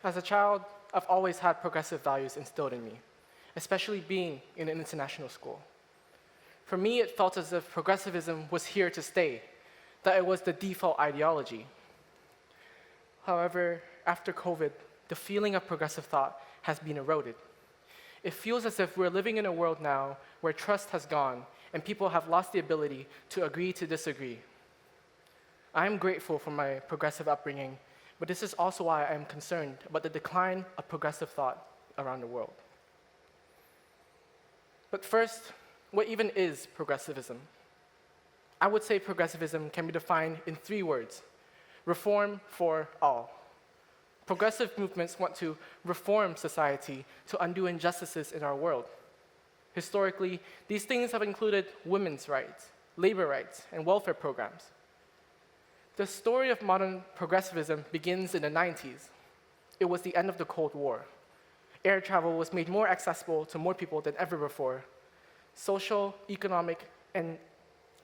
As a child, I've always had progressive values instilled in me, especially being in an international school. For me, it felt as if progressivism was here to stay, that it was the default ideology. However, after COVID, the feeling of progressive thought has been eroded. It feels as if we're living in a world now where trust has gone and people have lost the ability to agree to disagree. I am grateful for my progressive upbringing, but this is also why I am concerned about the decline of progressive thought around the world. But first, what even is progressivism? I would say progressivism can be defined in 3 words: reform for all. Progressive movements want to reform society to undo injustices in our world. Historically, these things have included women's rights, labor rights, and welfare programs. The story of modern progressivism begins in the 90s. It was the end of the Cold War. Air travel was made more accessible to more people than ever before. Social, economic, and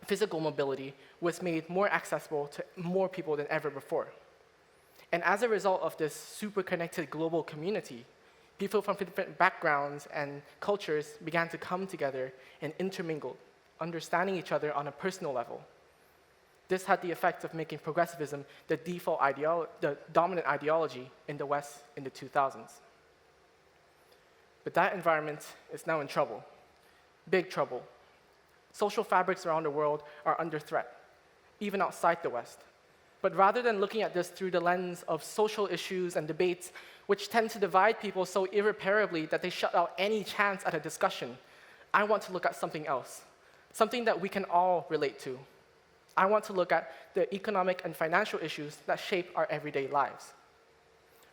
physical mobility was made more accessible to more people than ever before. And as a result of this super connected global community, people from different backgrounds and cultures began to come together and intermingle, understanding each other on a personal level. This had the effect of making progressivism the the dominant ideology in the West in the 2000s. But that environment is now in trouble, big trouble. Social fabrics around the world are under threat, even outside the West. But rather than looking at this through the lens of social issues and debates, which tend to divide people so irreparably that they shut out any chance at a discussion, I want to look at something else, something that we can all relate to. I want to look at the economic and financial issues that shape our everyday lives.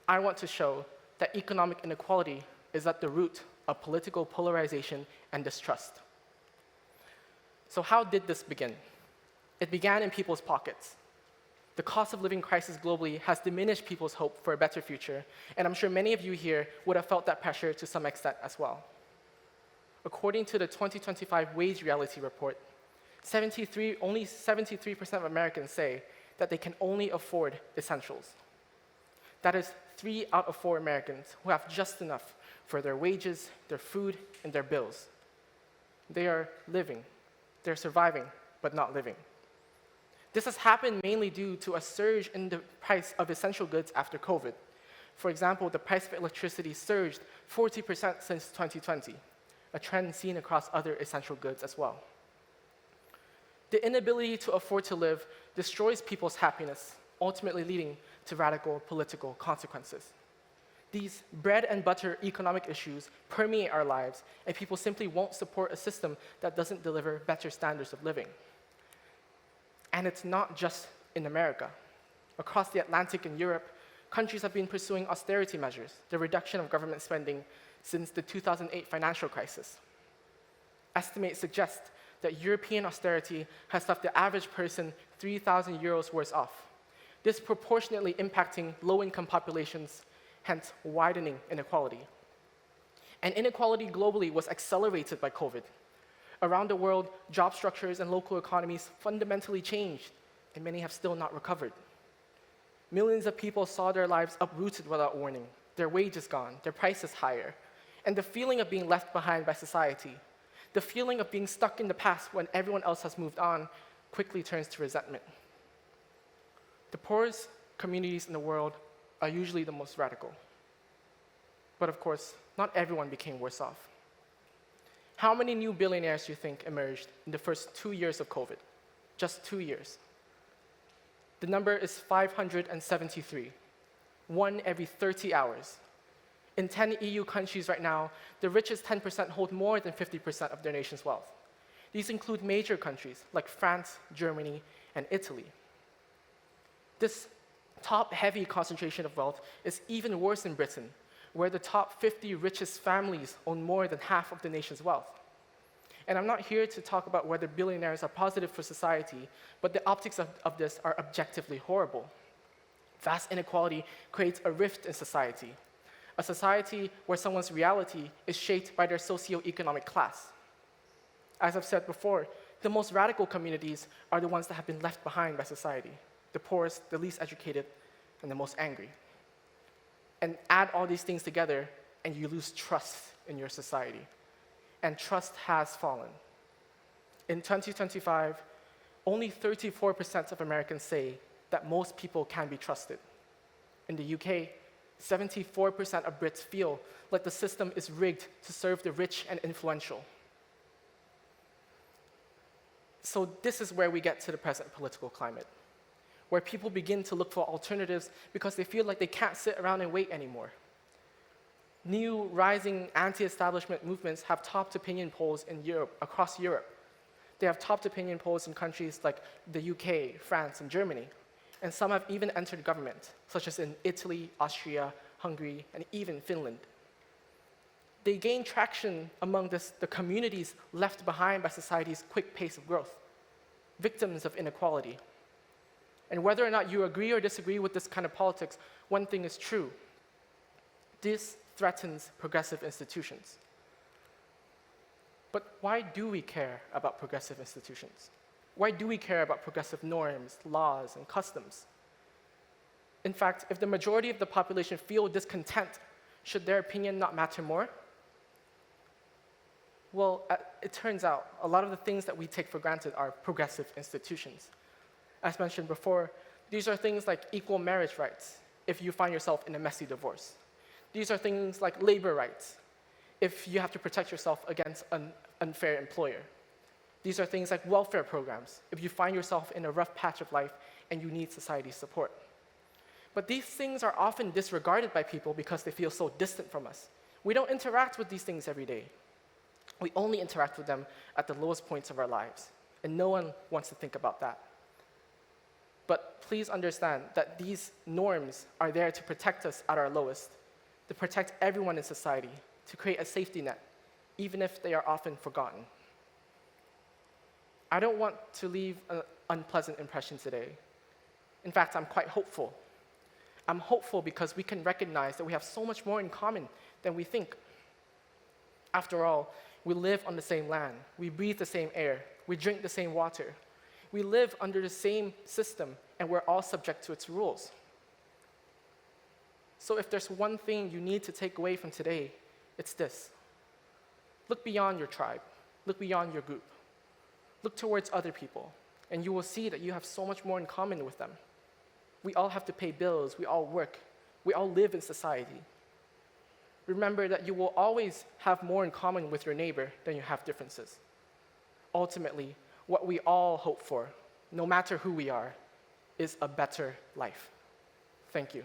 I want to show that economic inequality is at the root of political polarization and distrust. So how did this begin? It began in people's pockets. The cost of living crisis globally has diminished people's hope for a better future, and I'm sure many of you here would have felt that pressure to some extent as well. According to the 2025 Wage Reality Report, only 73% of Americans say that they can only afford essentials. That is 3 out of 4 Americans who have just enough for their wages, their food, and their bills. They are living, they're surviving, but not living. This has happened mainly due to a surge in the price of essential goods after COVID. For example, the price of electricity surged 40% since 2020, a trend seen across other essential goods as well. The inability to afford to live destroys people's happiness, ultimately leading to radical political consequences. These bread and butter economic issues permeate our lives, and people simply won't support a system that doesn't deliver better standards of living. And it's not just in America. Across the Atlantic and Europe, countries have been pursuing austerity measures, the reduction of government spending, since the 2008 financial crisis. Estimates suggest that European austerity has left the average person 3,000 euros worse off, disproportionately impacting low-income populations, hence widening inequality. And inequality globally was accelerated by COVID. Around the world, job structures and local economies fundamentally changed, and many have still not recovered. Millions of people saw their lives uprooted without warning, their wages gone, their prices higher, and the feeling of being left behind by society, the feeling of being stuck in the past when everyone else has moved on, quickly turns to resentment. The poorest communities in the world are usually the most radical. But of course, not everyone became worse off. How many new billionaires do you think emerged in the first 2 years of COVID? Just 2 years. The number is 573, 1 every 30 hours. In 10 EU countries right now, the richest 10% hold more than 50% of their nation's wealth. These include major countries like France, Germany, and Italy. This top-heavy concentration of wealth is even worse in Britain, where the top 50 richest families own more than half of the nation's wealth. And I'm not here to talk about whether billionaires are positive for society, but the optics of this are objectively horrible. Vast inequality creates a rift in society, a society where someone's reality is shaped by their socioeconomic class. As I've said before, the most radical communities are the ones that have been left behind by society, the poorest, the least educated, and the most angry. And add all these things together, and you lose trust in your society. And trust has fallen. In 2025, only 34% of Americans say that most people can be trusted. In the UK, 74% of Brits feel like the system is rigged to serve the rich and influential. So this is where we get to the present political climate, where people begin to look for alternatives because they feel like they can't sit around and wait anymore. New rising anti-establishment movements have topped opinion polls in Europe, across Europe. They have topped opinion polls in countries like the UK, France, and Germany. And some have even entered government, such as in Italy, Austria, Hungary, and even Finland. They gain traction among the communities left behind by society's quick pace of growth, victims of inequality. And whether or not you agree or disagree with this kind of politics, one thing is true. This threatens progressive institutions. But why do we care about progressive institutions? Why do we care about progressive norms, laws, and customs? In fact, if the majority of the population feel discontent, should their opinion not matter more? Well, it turns out a lot of the things that we take for granted are progressive institutions. As mentioned before, these are things like equal marriage rights if you find yourself in a messy divorce. These are things like labor rights if you have to protect yourself against an unfair employer. These are things like welfare programs if you find yourself in a rough patch of life and you need society's support. But these things are often disregarded by people because they feel so distant from us. We don't interact with these things every day. We only interact with them at the lowest points of our lives, and no one wants to think about that. But please understand that these norms are there to protect us at our lowest, to protect everyone in society, to create a safety net, even if they are often forgotten. I don't want to leave an unpleasant impression today. In fact, I'm quite hopeful. I'm hopeful because we can recognize that we have so much more in common than we think. After all, we live on the same land, we breathe the same air, we drink the same water. We live under the same system, and we're all subject to its rules. So if there's one thing you need to take away from today, it's this. Look beyond your tribe. Look beyond your group. Look towards other people, and you will see that you have so much more in common with them. We all have to pay bills, we all work, we all live in society. Remember that you will always have more in common with your neighbor than you have differences. Ultimately, what we all hope for, no matter who we are, is a better life. Thank you.